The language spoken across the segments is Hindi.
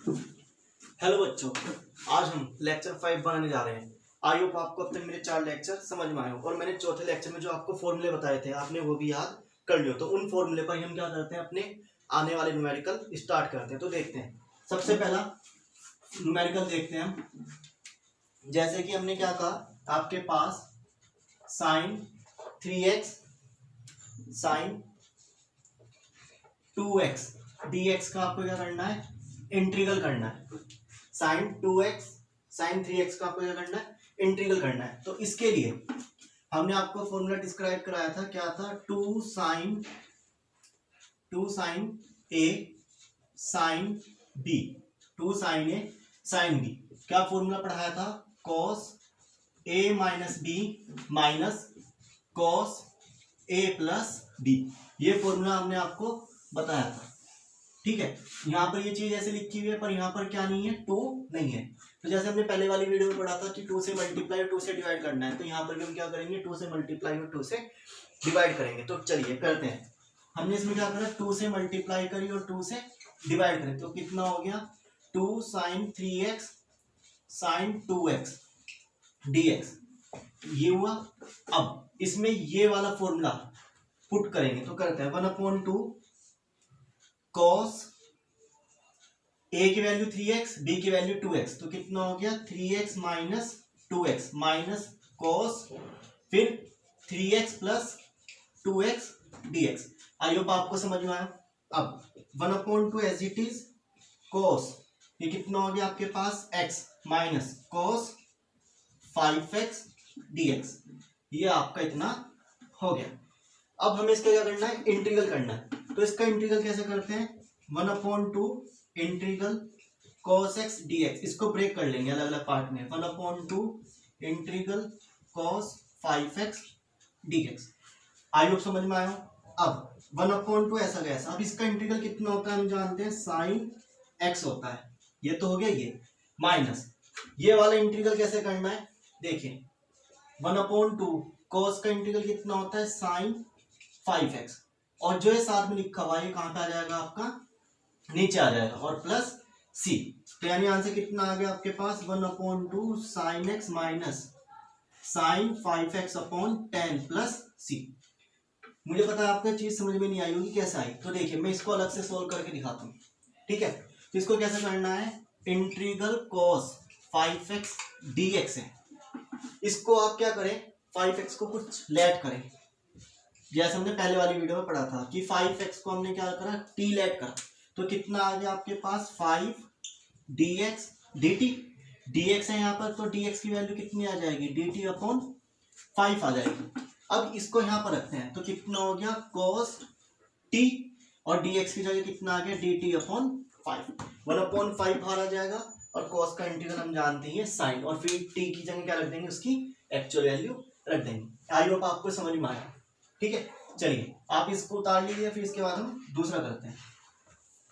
हेलो बच्चों, आज हम लेक्चर 5 बनाने जा रहे हैं। आई होप आपको अब तक मेरे 4 लेक्चर समझ में आए हो और मैंने चौथे लेक्चर में जो आपको फॉर्मूले बताए थे आपने वो भी याद कर लियो। तो उन फॉर्मूले पर हम क्या करते हैं, अपने आने वाले न्यूमेरिकल स्टार्ट करते हैं। तो देखते हैं, सबसे पहला न्यूमेरिकल देखते हैं हम। जैसे कि हमने क्या कहा, आपके पास sign 3x sine 2x dx का आपको क्या करना है, इंटीग्रल करना है। साइन 2x साइन 3x का आपको क्या करना है, इंटीग्रल करना है। तो इसके लिए हमने आपको फॉर्मूला डिस्क्राइब कराया था, क्या था, 2 sine a sine b, 2 sine a sine b। क्या फॉर्मूला पढ़ाया था, cos a minus b minus cos a plus b। ये फॉर्मूला हमने आपको बताया था, ठीक है। यहाँ पर ये चीज ऐसे लिखी हुई है, पर यहाँ पर क्या नहीं है, 2 नहीं है। तो जैसे हमने पहले वाली वीडियो में पढ़ा था कि 2 से मल्टीप्लाई और 2 से डिवाइड करना है, तो यहाँ पर भी हम क्या करेंगे, 2 से मल्टीप्लाई और 2 से डिवाइड करेंगे। तो चलिए करते हैं। हमने इसमें क्या करा, 2 से मल्टीप्लाई करी और 2 से डिवाइड करें, तो कितना हो गया, 2 sign 3x sine 2x dx, ये हुआ। अब इसमें ये वाला फॉर्मूला पुट करेंगे, तो करते हैं 1/2 cos a की वैल्यू 3x b की वैल्यू 2x, तो कितना हो गया, 3x minus 2x minus cos फिर 3x plus 2x dx। I hope आपको समझ में आया। अब 1/2 एज इट इज cos, ये कितना हो गया आपके पास, x minus cos 5x dx, ये आपका इतना हो गया। अब हमें इसका क्या करना है, इंटीग्रल करना है। तो इसका इंटीग्रल कैसे करते हैं, 1/2 इंटीग्रल cos x dx, इसको ब्रेक कर लेंगे अलग अलग पार्ट में। 1/2 integral cos 5x dx। I hope समझ में आया। अब 1/2 ऐसा कैसा, अब इसका इंटीग्रल कितना होता है हम जानते हैं, साइन x होता है। ये तो हो गया, ये माइनस ये वाला इंटीग्रल कैसे करना है, देखिए 1/2 cos का इंटीग्रल कितना होता है, साइन 5x, और जो है साथ में लिखा हुआ ये कहां पे आ जाएगा, आपका नीचे आ जाएगा, और प्लस c। तो यानी आंसर कितना आ गया आपके पास, 1/2 sine x minus sine 5x upon 10 plus c। मुझे पता है आपको चीज समझ में नहीं आई होगी, कैसे आई, तो देखिए मैं इसको अलग से सोल्व करके दिखाता हूँ, ठीक है। तो इसको कैसे करना है, इंटीग्रल cos 5x dx है। इसको आप क्या करें, 5x को कुछ लेट करें, जैसे हमने पहले वाली वीडियो में पढ़ा था कि 5x को हमने क्या करा, t लेट करा। तो कितना आ गया आपके पास, 5 dx dt, dx है यहाँ पर, तो dx की वैल्यू कितनी आ जाएगी, dt अपॉन 5 आ जाएगी। अब इसको यहाँ पर रखते हैं, तो कितना हो गया, cos t, और dx की जगह कितना आ गया, dt अपॉन 5, 1/5 बाहर आ जाएगा, और cos का इंटीग्रल हम जानते हैं साइन, और फिर t की जगह क्या रख देंगे, उसकी एक्चुअल वैल्यू रख देंगे। आई होप आपको समझ में आया, ठीक है। चलिए आप इसको उतार लीजिए, फिर इसके बाद हम दूसरा करते हैं।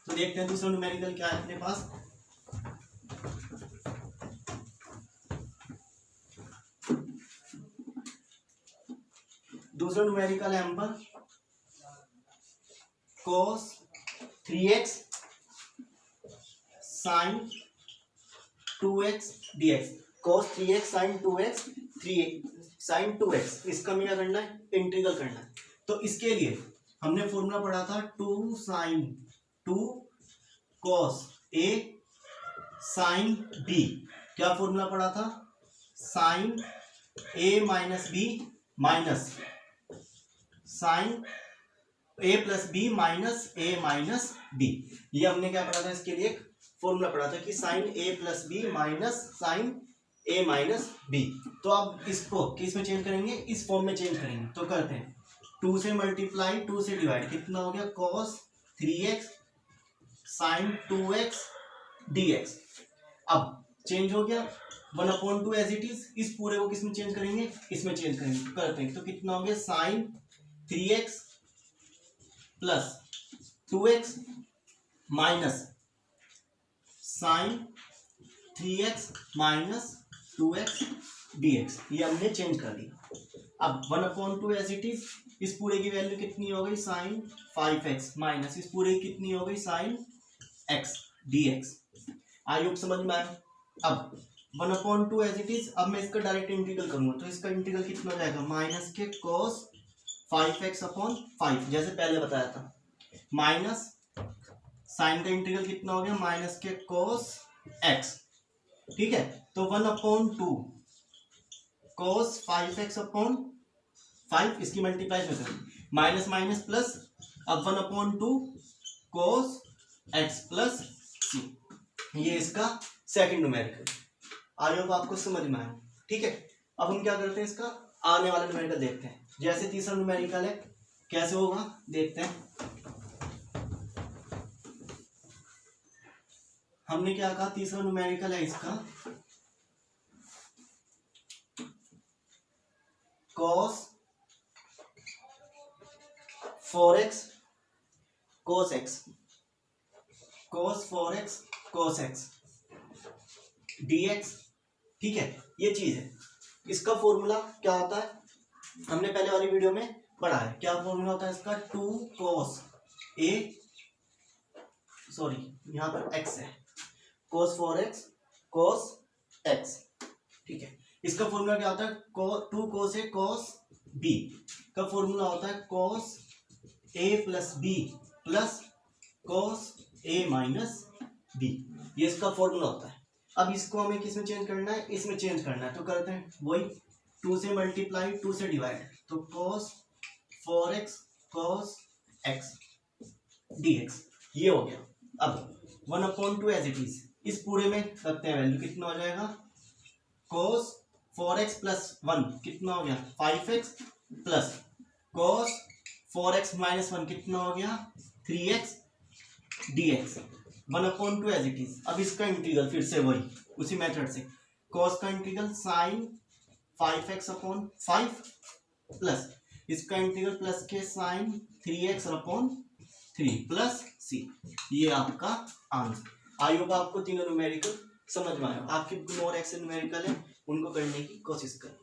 तो देखते हैं दूसरा न्यूमेरिकल क्या है अपने पास। दूसरा न्यूमेरिकल है हम पर cos 3x sine 2x dx, cos 3x sine 2x 3 sine 2x, इसका हमें क्या करना है, इंटीग्रल करना है। तो इसके लिए हमने फॉर्मूला पढ़ा था 2 sine 2 cos a sine b। क्या फॉर्मूला पढ़ा था, sine a minus b minus sine a plus b minus a minus b। ये हमने क्या पढ़ा था, इसके लिए एक फॉर्मूला पढ़ा था कि sine a plus b minus sine a minus b। तो अब इसको किस में चेंज करेंगे, इस फॉर्म में चेंज करेंगे। तो करते हैं, 2 से मल्टीप्लाई 2 से डिवाइड, कितना हो गया, cos 3x sine 2x dx। अब चेंज हो गया, 1/2 एज इट इज, इस पूरे को किस में चेंज करेंगे, इसमें चेंज करेंगे। तो करते हैं, तो कितना हो गया, sine 3x plus 2x minus sine 3x minus 2x dx, ये हमने चेंज कर दिया। अब 1/2 एज इट इज, इस पूरे की वैल्यू कितनी हो गई, साइन 5x माइनस इस पूरे की कितनी हो गई, sine x dx। I hope समझ में आया। अब 1/2 एज इट इज, अब मैं इसका डायरेक्ट इंटीग्रल करूंगा तो इसका इंटीग्रल कितना हो जाएगा, माइनस के cos 5x/5 जैसे पहले बताया था, माइनस साइन का इंटीग्रल कितना हो गया, माइनस के cos x, ठीक है। तो 1/2 cos 5x/5 इसकी मल्टीप्लाई में करें, माइनस माइनस प्लस, अब 1/2 cos x प्लस c, ये इसका सेकंड न्यूमेरिकल। आई होप आपको समझ में आया, ठीक है। अब हम क्या करते हैं, इसका आने वाला न्यूमेरिकल देखते हैं। जैसे तीसरा न्यूमेरिकल है, कैसे होगा देखते हैं। हमने क्या कहा, तीसरा न्यूमेरिकल है इसका cos 4x cos x, cos 4x cos x dx, ठीक है। ये चीज है, इसका फॉर्मूला क्या होता है, हमने पहले वाली वीडियो में पढ़ा है। क्या फॉर्मूला होता है इसका, 2 cos a, सॉरी यहाँ पर x है, cos 4x cos x, ठीक है। इसका फॉर्मूला क्या होता है, 2 cos a cos b का फॉर्मूला होता है cos a plus b plus cos a minus b, ये इसका फॉर्मूला होता है। अब इसको हमें किस में चेंज करना है, इसमें चेंज करना है, तो करते हैं वही 2 से मल्टीप्लाई 2 से डिवाइड, तो cos 4x cos x dx, ये हो गया। अब 1/2 एज इट इज, इस पूरे में रखते हैं वैल्यू, कितना हो जाएगा, cos 4x प्लस 1 कितना हो गया, 5x plus cos 4x minus 1 कितना हो गया, 3x dx, 1/2 as it is. अब इसका इंटीग्रल फिर से वही उसी मेथड से, cos का इंटीग्रल sin 5x/5 प्लस इसका इंटीग्रल प्लस के sin 3x/3 प्लस c, ये आपका आंसर। आई होप आपको तीनों न्यूमेरिकल समझ में आया। आपके और एक्सेल न्यूमेरिकल है, उनको करने की कोशिश करें।